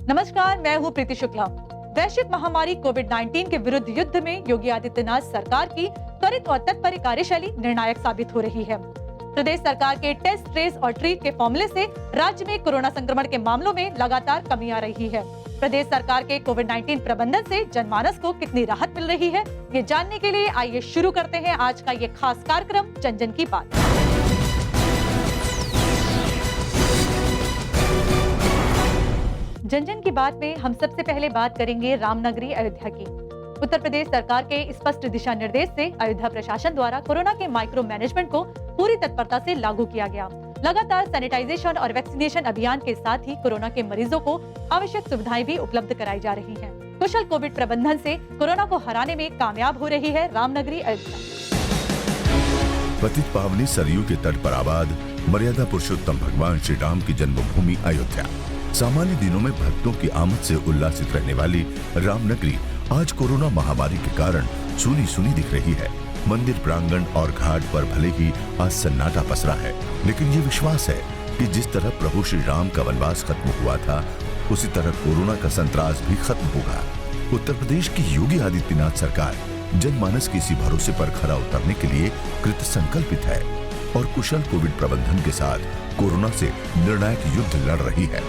नमस्कार, मैं हूँ प्रीति शुक्ला। वैश्विक महामारी कोविड-19 के विरुद्ध युद्ध में योगी आदित्यनाथ सरकार की त्वरित और तत्पर कार्यशैली निर्णायक साबित हो रही है। प्रदेश सरकार के टेस्ट, ट्रेस और ट्रीट के फॉर्मूले से राज्य में कोरोना संक्रमण के मामलों में लगातार कमी आ रही है। प्रदेश सरकार के कोविड-19 प्रबंधन से जनमानस को कितनी राहत मिल रही है, ये जानने के लिए आइए शुरू करते हैं आज का ये खास कार्यक्रम जन जन की बात। जन जन की बात में हम सबसे पहले बात करेंगे रामनगरी अयोध्या की। उत्तर प्रदेश सरकार के स्पष्ट दिशा निर्देश से अयोध्या प्रशासन द्वारा कोरोना के माइक्रो मैनेजमेंट को पूरी तत्परता से लागू किया गया। लगातार सैनिटाइजेशन और वैक्सीनेशन अभियान के साथ ही कोरोना के मरीजों को आवश्यक सुविधाएं भी उपलब्ध कराई जा रही हैं। कुशल कोविड प्रबंधन से कोरोना को हराने में कामयाब हो रही है रामनगरी अयोध्या। पतित पावनी सरयू के तट पर आबाद मर्यादा पुरुषोत्तम भगवान श्री राम की जन्मभूमि अयोध्या। सामान्य दिनों में भक्तों की आमद से उल्लासित रहने वाली रामनगरी आज कोरोना महामारी के कारण सूनी सूनी दिख रही है। मंदिर प्रांगण और घाट पर भले ही आज सन्नाटा पसरा है, लेकिन ये विश्वास है कि जिस तरह प्रभु श्री राम का वनवास खत्म हुआ था, उसी तरह कोरोना का संत्रास भी खत्म होगा। उत्तर प्रदेश की योगी आदित्यनाथ सरकार जनमानस के इसी भरोसे पर खरा उतरने के लिए कृत संकल्पित है और कुशल कोविड प्रबंधन के साथ कोरोना से निर्णायक युद्ध लड़ रही है।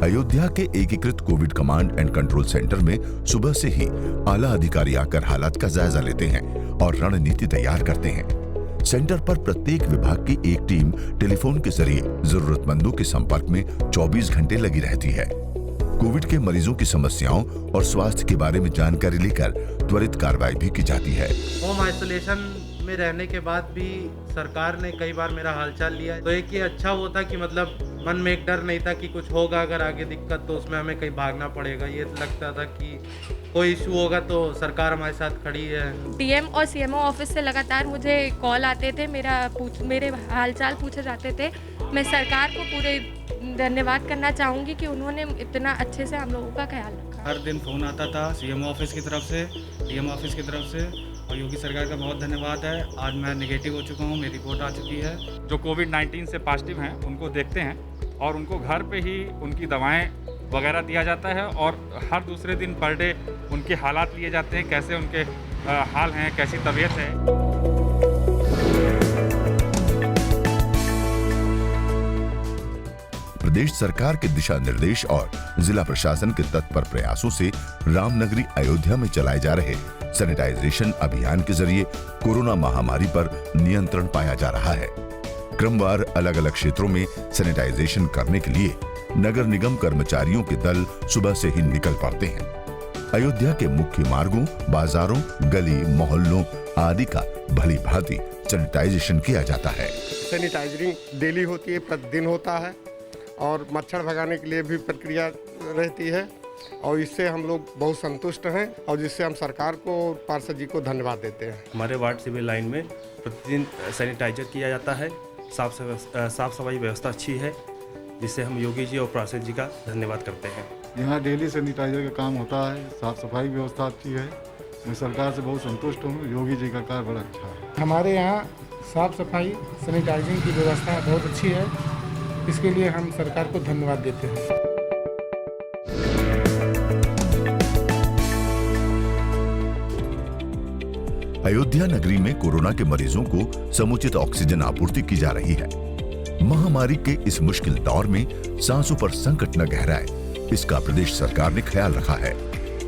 अयोध्या के एकीकृत Covid command and control centre में सुबह से ही आला अधिकारी आकर हालात का जायजा लेते हैं और रणनीति तैयार करते हैं। सेंटर पर प्रत्येक विभाग की एक टीम टेलीफोन के जरिए जरूरतमंदों के संपर्क में 24 घंटे लगी रहती है। कोविड के मरीजों की समस्याओं और स्वास्थ्य के बारे में जानकारी लेकर त्वरित कार्रवाई भी की जाती है। होम आइसोलेशन में रहने के बाद भी सरकार ने कई बार मेरा हालचाल लिया, तो एक ये अच्छा वो था कि मतलब मन में एक डर नहीं था कि कुछ होगा अगर आगे दिक्कत तो उसमें हमें कहीं भागना पड़ेगा। ये लगता था कि कोई इशू होगा तो सरकार हमारे साथ खड़ी है। डीएम और सीएमओ ऑफिस से लगातार मुझे कॉल आते थे, मेरे हालचाल पूछे जाते थे। मैं सरकार को पूरे धन्यवाद करना चाहूँगी कि उन्होंने इतना अच्छे से हम लोगों का ख्याल रखा। हर दिन फ़ोन आता था सीएमओ ऑफिस की तरफ से, डीएम ऑफिस की तरफ से, और योगी सरकार का बहुत धन्यवाद है। आज मैं नेगेटिव हो चुका हूँ, मेरी रिपोर्ट आ चुकी है। जो कोविड-19 से पॉजिटिव हैं उनको देखते हैं और उनको घर पे ही उनकी दवाएं वगैरह दिया जाता है और हर दूसरे दिन पर डे उनके हालात लिए जाते हैं, कैसे उनके हाल हैं, कैसी तबीयत है। प्रदेश सरकार के दिशा निर्देश और जिला प्रशासन के तत्पर प्रयासों से रामनगरी अयोध्या में चलाए जा रहे सैनिटाइजेशन अभियान के जरिए कोरोना महामारी पर नियंत्रण पाया जा रहा है। क्रमवार अलग अलग क्षेत्रों में सैनिटाइजेशन करने के लिए नगर निगम कर्मचारियों के दल सुबह से ही निकल पड़ते हैं। अयोध्या के मुख्य मार्गों, बाजारों, गली मोहल्लों आदि का भली भांति सैनिटाइजेशन किया जाता है। सैनिटाइजिंग डेली होती है, प्रतिदिन होता है और मच्छर भगाने के लिए भी प्रक्रिया रहती है और इससे हम लोग बहुत संतुष्ट हैं और जिससे हम सरकार को और पार्षद जी को धन्यवाद देते हैं। हमारे वार्ड सिविल लाइन में प्रतिदिन सैनिटाइजर किया जाता है। साफ सफाई व्यवस्था अच्छी है, जिससे हम योगी जी और पार्षद जी का धन्यवाद करते हैं। यहाँ डेली सैनिटाइजर का काम होता है, साफ सफाई व्यवस्था अच्छी है। मैं सरकार से बहुत संतुष्ट हूँ, योगी जी का कार्य बड़ा अच्छा है। हमारे यहाँ साफ सफाई सैनिटाइजिंग की व्यवस्था बहुत अच्छी है, इसके लिए हम सरकार को धन्यवाद देते हैं। अयोध्या नगरी में कोरोना के मरीजों को समुचित ऑक्सीजन आपूर्ति की जा रही है। महामारी के इस मुश्किल दौर में सांसों पर संकट न गहराए, इसका प्रदेश सरकार ने ख्याल रखा है।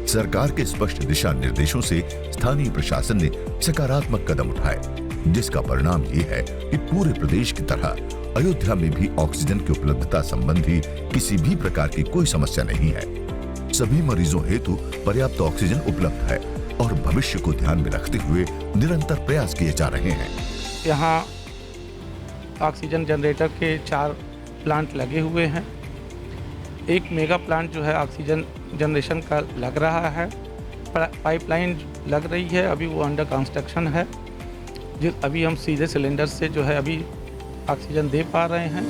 सरकार के स्पष्ट दिशा निर्देशों से स्थानीय प्रशासन ने सकारात्मक कदम उठाए, जिसका परिणाम ये है कि पूरे प्रदेश की तरह अयोध्या में भी ऑक्सीजन की उपलब्धता संबंधी किसी भी प्रकार की कोई समस्या नहीं है। सभी मरीजों हेतु पर्याप्त ऑक्सीजन उपलब्ध है और भविष्य को ध्यान में रखते हुए निरंतर प्रयास किए जा रहे हैं। यहाँ ऑक्सीजन जनरेटर के 4 प्लांट लगे हुए हैं। एक मेगा प्लांट जो है ऑक्सीजन जनरेशन का लग रहा है, पाइपलाइन लग रही है, अभी वो अंडर कंस्ट्रक्शन है। अभी हम सीधे सिलेंडर से जो है अभी ऑक्सीजन दे पा रहे हैं।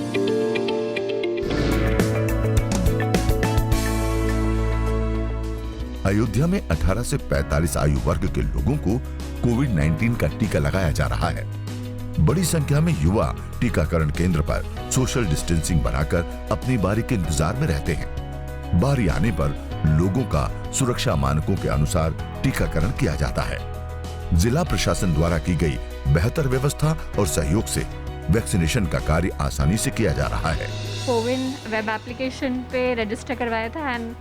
अयोध्या में 18 से 45 आयु वर्ग के लोगों को कोविड-19 का टीका लगाया जा रहा है। बड़ी संख्या में युवा टीकाकरण केंद्र पर सोशल डिस्टेंसिंग बनाकर अपनी बारी के इंतजार में रहते हैं। बारी आने पर लोगों का सुरक्षा मानकों के अनुसार टीकाकरण किया जाता है। जिला प्रशासन द्वारा की गई बेहतर व्यवस्था और सहयोग से वैक्सीनेशन का कार्य आसानी से किया जा रहा है। कोविन वेब एप्लीकेशन पे रजिस्टर करवाया था एंड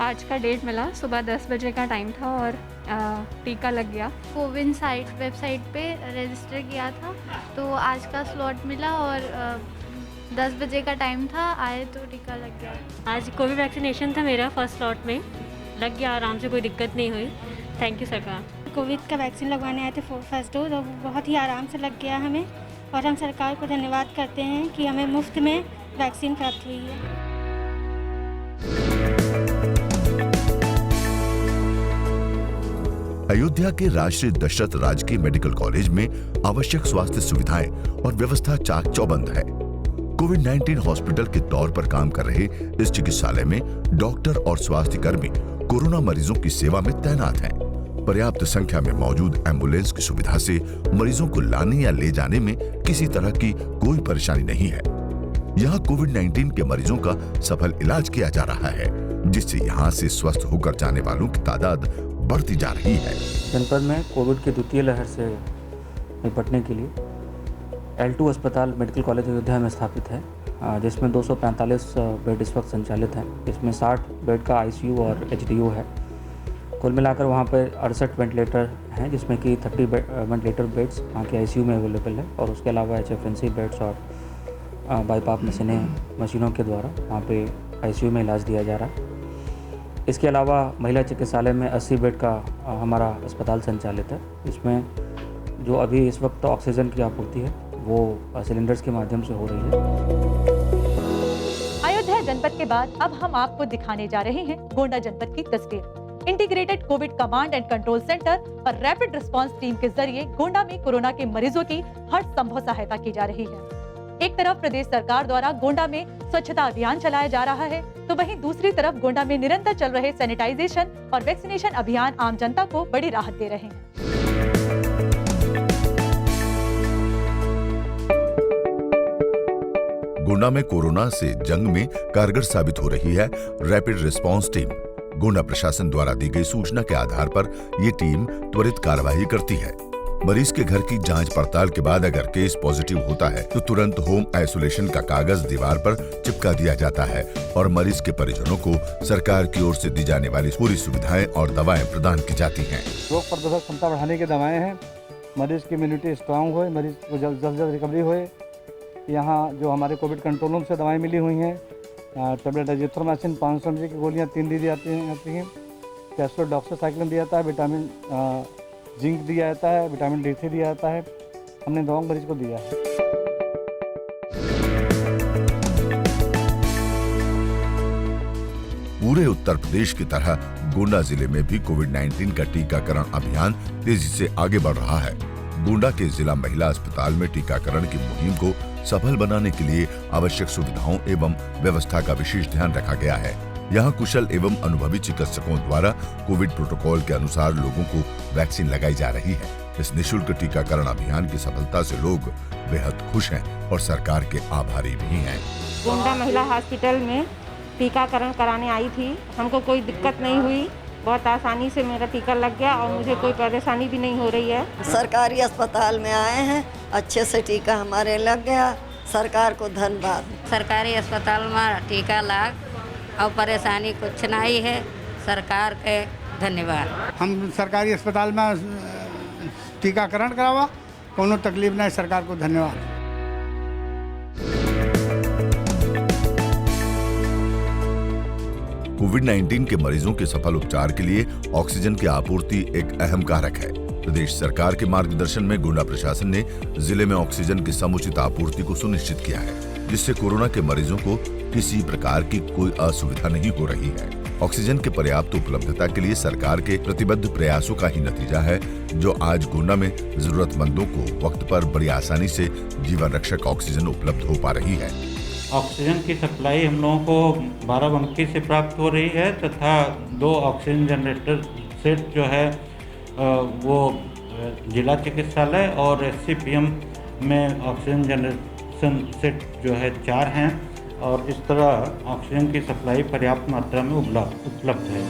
आज का डेट मिला, सुबह 10 बजे का टाइम था और टीका लग गया। कोविन वेबसाइट पे रजिस्टर किया था तो आज का स्लॉट मिला और 10 बजे का टाइम था, आए तो टीका लग गया। आज कोविड वैक्सीनेशन था मेरा, फर्स्ट स्लॉट में लग गया आराम से, कोई दिक्कत नहीं हुई। थैंक यू सरकार। कोविड का वैक्सीन लगवाने आए थे फर्स्ट डोज और बहुत ही आराम से लग गया हमें, और हम सरकार को धन्यवाद करते हैं कि हमें मुफ्त में वैक्सीन प्राप्त हुई है। अयोध्या के राष्ट्रीय दशरथ राजकीय मेडिकल कॉलेज में आवश्यक स्वास्थ्य सुविधाएं और व्यवस्था चाक चौबंद है। कोविड-19 हॉस्पिटल के तौर पर काम कर रहे इस चिकित्सालय में डॉक्टर और स्वास्थ्य कर्मी कोरोना मरीजों की सेवा में तैनात हैं। पर्याप्त संख्या में मौजूद एम्बुलेंस की सुविधा से मरीजों को लाने या ले जाने में किसी तरह की कोई परेशानी नहीं है। यहाँ कोविड-19 के मरीजों का सफल इलाज किया जा रहा है, जिससे यहाँ से स्वस्थ होकर जाने वालों की तादाद बढ़ती जा रही है। जनपद में कोविड की द्वितीय लहर से निपटने के लिए L2 अस्पताल मेडिकल कॉलेज अयोध्या में स्थापित है, जिसमें 245 बेड इस वक्त संचालित हैं। इसमें 60 बेड का ICU और HDU है। कुल मिलाकर वहाँ पर 68 वेंटिलेटर हैं, जिसमें कि 30 वेंटिलेटर बेड्स वहाँ के ICU में अवेलेबल है, और उसके अलावा HFNC बेड्स और बाईपाप मशीनों के द्वारा वहाँ पे ICU में इलाज दिया जा रहा है। इसके अलावा महिला चिकित्सालय में 80 बेड का हमारा अस्पताल संचालित है। इसमें जो अभी इस वक्त ऑक्सीजन की आपूर्ति है वो सिलेंडर्स के माध्यम से हो रही है। अयोध्या जनपद के बाद अब हम आपको दिखाने जा रहे हैं गोंडा जनपद की तस्वीर। Integrated Covid command and control centre और रैपिड रिस्पांस टीम के जरिए गोंडा में कोरोना के मरीजों की हर संभव सहायता की जा रही है। एक तरफ प्रदेश सरकार द्वारा गोंडा में स्वच्छता अभियान चलाया जा रहा है, तो वहीं दूसरी तरफ गोंडा में निरंतर चल रहे सैनिटाइजेशन और वैक्सीनेशन अभियान आम जनता को बड़ी राहत दे रहे हैं। गोंडा में कोरोना से जंग में कारगर साबित हो रही है रैपिड रिस्पांस टीम। गोंडा प्रशासन द्वारा दी गई सूचना के आधार पर ये टीम त्वरित कार्रवाई करती है। मरीज के घर की जांच पड़ताल के बाद अगर केस पॉजिटिव होता है तो तुरंत होम आइसोलेशन का कागज दीवार पर चिपका दिया जाता है और मरीज के परिजनों को सरकार की ओर से दी जाने वाली पूरी सुविधाएं और दवाएं प्रदान की जाती हैं। रोग प्रतिरोधक क्षमता बढ़ाने की दवाएं हैं, मरीज की इम्यूनिटी स्ट्रांग हो, मरीज को जल्द रिकवरी होए। यहाँ जो हमारे कोविड कंट्रोल रूम से दवाएँ मिली हुई हैं, टेबलेट एजिथ्रोमाइसिन 500 mg की गोलियाँ 3 दी जाती हैं, कैस्टोडॉक्सासाइक्लिन दिया जाता है, विटामिन जिंक दिया जाता है, विटामिन D3 दिया जाता है। हमने दवाओं मरीज को दिया है। पूरे उत्तर प्रदेश की तरह गोंडा जिले में भी कोविड-19 का टीकाकरण अभियान तेजी से आगे बढ़ रहा है। गोंडा के जिला महिला अस्पताल में टीकाकरण की मुहिम को सफल बनाने के लिए आवश्यक सुविधाओं एवं व्यवस्था का विशेष ध्यान रखा गया है। यहाँ कुशल एवं अनुभवी चिकित्सकों द्वारा कोविड प्रोटोकॉल के अनुसार लोगों को वैक्सीन लगाई जा रही है। इस निःशुल्क टीकाकरण अभियान की सफलता से लोग बेहद खुश हैं और सरकार के आभारी भी हैं। गोंडा महिला हॉस्पिटल में टीकाकरण कराने आई थी, हमको कोई दिक्कत नहीं हुई, बहुत आसानी से मेरा टीका लग गया और मुझे कोई परेशानी भी नहीं हो रही है। सरकारी अस्पताल में आए हैं, अच्छे से टीका हमारे लग गया, सरकार को धन्यवाद। सरकारी अस्पताल में टीका लग और परेशानी कुछ नहीं है, सरकार के धन्यवाद। हम सरकारी अस्पताल में टीकाकरण करावा, कोनो तकलीफ नहीं, सरकार को धन्यवाद। कोविड-19 के मरीजों के सफल उपचार के लिए ऑक्सीजन की आपूर्ति एक अहम कारक है। प्रदेश सरकार के मार्गदर्शन में गोंडा प्रशासन ने जिले में ऑक्सीजन की समुचित आपूर्ति को सुनिश्चित किया है, जिससे कोरोना के मरीजों को किसी प्रकार की कोई असुविधा नहीं हो रही है। ऑक्सीजन के पर्याप्त उपलब्धता के लिए सरकार के प्रतिबद्ध प्रयासों का ही नतीजा है, जो आज गोंडा में जरूरतमंदों को वक्त पर बड़ी आसानी से जीवन रक्षक ऑक्सीजन उपलब्ध हो पा रही है। ऑक्सीजन की सप्लाई हम लोगों को बाराबंकी से प्राप्त हो रही है तथा 2 ऑक्सीजन जनरेटर सेट जो है वो जिला चिकित्सालय और SCPM में ऑक्सीजन जनरेशन सेट जो है 4 हैं और इस तरह ऑक्सीजन की सप्लाई पर्याप्त मात्रा में उपलब्ध है।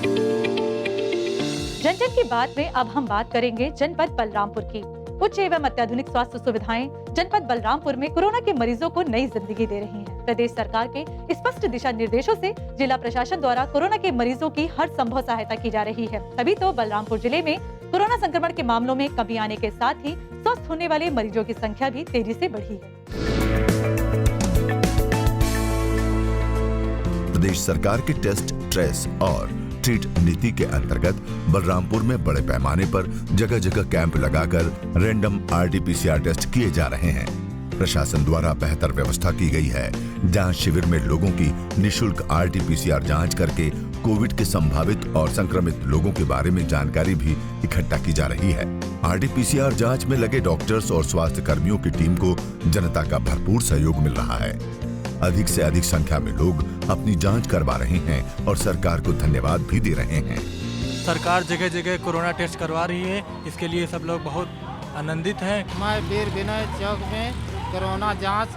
जन जन की बात में अब हम बात करेंगे जनपद बलरामपुर की। उच्च एवं अत्याधुनिक स्वास्थ्य सुविधाएं जनपद बलरामपुर में कोरोना के मरीजों को नई जिंदगी दे रही हैं। प्रदेश सरकार के स्पष्ट दिशा निर्देशों से जिला प्रशासन द्वारा कोरोना के मरीजों की हर संभव सहायता की जा रही है। तभी तो बलरामपुर जिले में कोरोना संक्रमण के मामलों में कमी आने के साथ ही स्वस्थ होने वाले मरीजों की संख्या भी तेजी से बढ़ी है। प्रदेश सरकार के टेस्ट, ट्रेस और ट्रीट नीति के अंतर्गत बलरामपुर में बड़े पैमाने पर जगह जगह कैंप लगाकर रैंडम RT-PCR टेस्ट किए जा रहे हैं। प्रशासन द्वारा बेहतर व्यवस्था की गई है। जांच शिविर में लोगों की निःशुल्क RT-PCR जांच करके कोविड के संभावित और संक्रमित लोगों के बारे में जानकारी भी इकट्ठा की जा रही है। RT-PCR जांच में लगे डॉक्टर्स और स्वास्थ्य कर्मियों की टीम को जनता का भरपूर सहयोग मिल रहा है। अधिक से अधिक संख्या में लोग अपनी जांच करवा रहे हैं और सरकार को धन्यवाद भी दे रहे हैं। सरकार जगह जगह कोरोना टेस्ट करवा रही है, इसके लिए सब लोग बहुत आनंदित हैं। मैं वीर विनय चौक में कोरोना जांच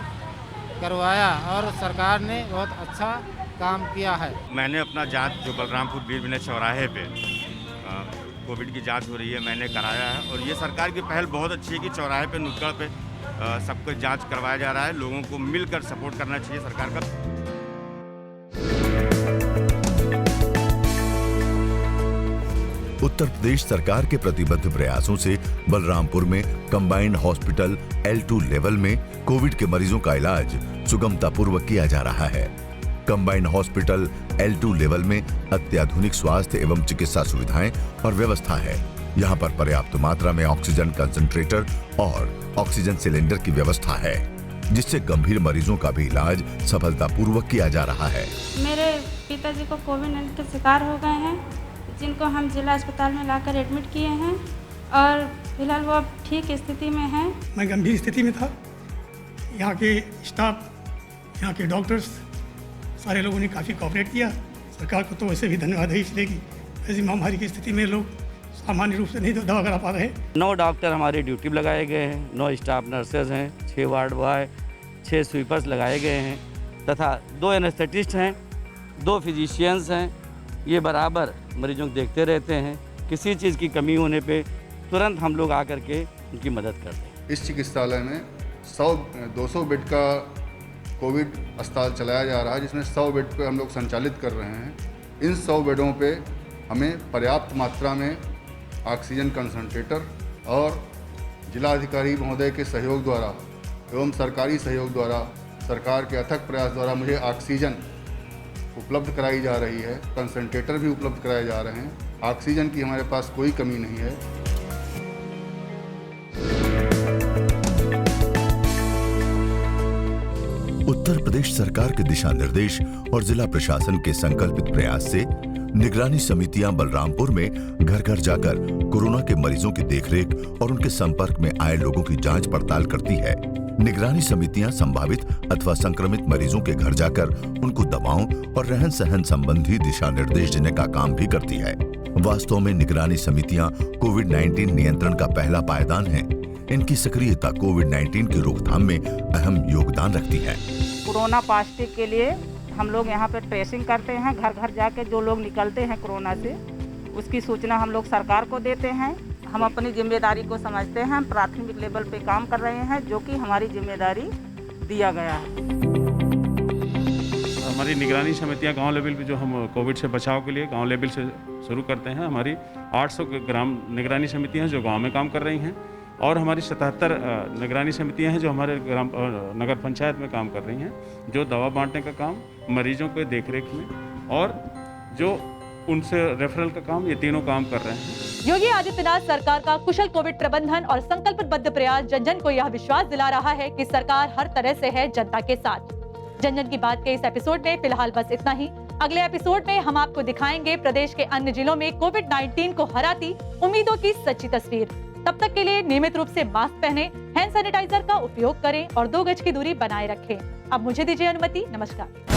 करवाया और सरकार ने बहुत अच्छा काम किया है। मैंने अपना जांच जो बलरामपुर वीर विनय चौराहे पे कोविड की जांच हो रही है मैंने कराया है और ये सरकार की पहल बहुत अच्छी है कि चौराहे पे नुक्कड़ पे सबको जांच करवाया जा रहा है। लोगों को मिलकर सपोर्ट करना चाहिए सरकार का। उत्तर प्रदेश सरकार के प्रतिबद्ध प्रयासों से बलरामपुर में कंबाइंड हॉस्पिटल L2 लेवल में कोविड के मरीजों का इलाज सुगमता पूर्वक किया जा रहा है। कंबाइंड हॉस्पिटल L2 लेवल में अत्याधुनिक स्वास्थ्य एवं चिकित्सा सुविधाएं और व्यवस्था है। यहाँ पर पर्याप्त मात्रा में ऑक्सीजन कंसंट्रेटर और ऑक्सीजन सिलेंडर की व्यवस्था है, जिससे गंभीर मरीजों का भी इलाज सफलतापूर्वक किया जा रहा है। मेरे पिताजी को कोविड-19 के शिकार हो गए हैं, जिनको हम जिला अस्पताल में लाकर एडमिट किए हैं और फिलहाल वो अब ठीक स्थिति में हैं। मैं गंभीर स्थिति में था। यहाँ के स्टाफ, यहाँ के डॉक्टर्स, सारे लोगों ने काफ़ी कोऑपरेट किया। सरकार को तो वैसे भी धन्यवाद है, इसलिए कि ऐसी महामारी की स्थिति में लोग सामान्य रूप से नहीं दवा करा पा रहे। 9 डॉक्टर हमारी ड्यूटी में लगाए गए हैं, 9 स्टाफ नर्सेज हैं, 6 वार्ड बॉय, 6 स्वीपर्स लगाए गए हैं तथा 2 एनेस्थेटिस्ट हैं, 2 फिजिशियंस हैं। ये बराबर मरीजों को देखते रहते हैं। किसी चीज़ की कमी होने पे तुरंत हम लोग आकर के उनकी मदद करते हैं। इस चिकित्सालय में 200 बेड का कोविड अस्पताल चलाया जा रहा है, जिसमें 100 बेड पे हम लोग संचालित कर रहे हैं। इन 100 बेडों पे हमें पर्याप्त मात्रा में ऑक्सीजन कंसंट्रेटर और जिलाधिकारी महोदय के सहयोग द्वारा एवं सरकारी सहयोग द्वारा, सरकार के अथक प्रयास द्वारा मुझे ऑक्सीजन उपलब्ध कराई जा रही है। कंसंट्रेटर भी उपलब्ध कराए जा रहे हैं। ऑक्सीजन की हमारे पास कोई कमी नहीं है। उत्तर प्रदेश सरकार के दिशा निर्देश और जिला प्रशासन के संकल्पित प्रयास से निगरानी समितियां बलरामपुर में घर घर जाकर कोरोना के मरीजों की देखरेख और उनके संपर्क में आए लोगों की जांच पड़ताल करती है। निगरानी समितियां संभावित अथवा संक्रमित मरीजों के घर जाकर उनको दवाओं और रहन सहन संबंधी दिशा निर्देश देने का काम भी करती है। वास्तव में निगरानी समितियां कोविड-19 नियंत्रण का पहला पायदान है। इनकी सक्रियता कोविड-19 की रोकथाम में अहम योगदान रखती है। कोरोना पॉजिटिव के लिए हम लोग यहाँ पे ट्रेसिंग करते हैं। घर घर जाके जो लोग निकलते हैं कोरोना से, उसकी सूचना हम लोग सरकार को देते हैं। हम अपनी जिम्मेदारी को समझते हैं। हम प्राथमिक लेवल पे काम कर रहे हैं, जो कि हमारी जिम्मेदारी दिया गया है। हमारी निगरानी समितियां गांव लेवल पे जो हम कोविड से बचाव के लिए गांव लेवल से शुरू करते हैं। हमारी 800 ग्राम निगरानी समितियां हैं जो गांव में काम कर रही हैं और हमारी 77 निगरानी समितियां हैं जो हमारे ग्राम नगर पंचायत में काम कर रही हैं, जो दवा बांटने का काम, मरीजों के देखरेख में और जो उनसे रेफरल का काम, ये तीनों काम कर रहे हैं। योगी आदित्यनाथ सरकार का कुशल कोविड प्रबंधन और संकल्पबद्ध प्रयास जन जन को यह विश्वास दिला रहा है कि सरकार हर तरह से है जनता के साथ। जन जन की बात के इस एपिसोड में फिलहाल बस इतना ही। अगले एपिसोड में हम आपको दिखाएंगे प्रदेश के अन्य जिलों में कोविड-19 को हराती उम्मीदों की सच्ची तस्वीर। तब तक के लिए नियमित रूप से मास्क पहने, हैंड सैनिटाइजर का उपयोग करें और 2 गज की दूरी बनाए रखें। अब मुझे दीजिए अनुमति। नमस्कार।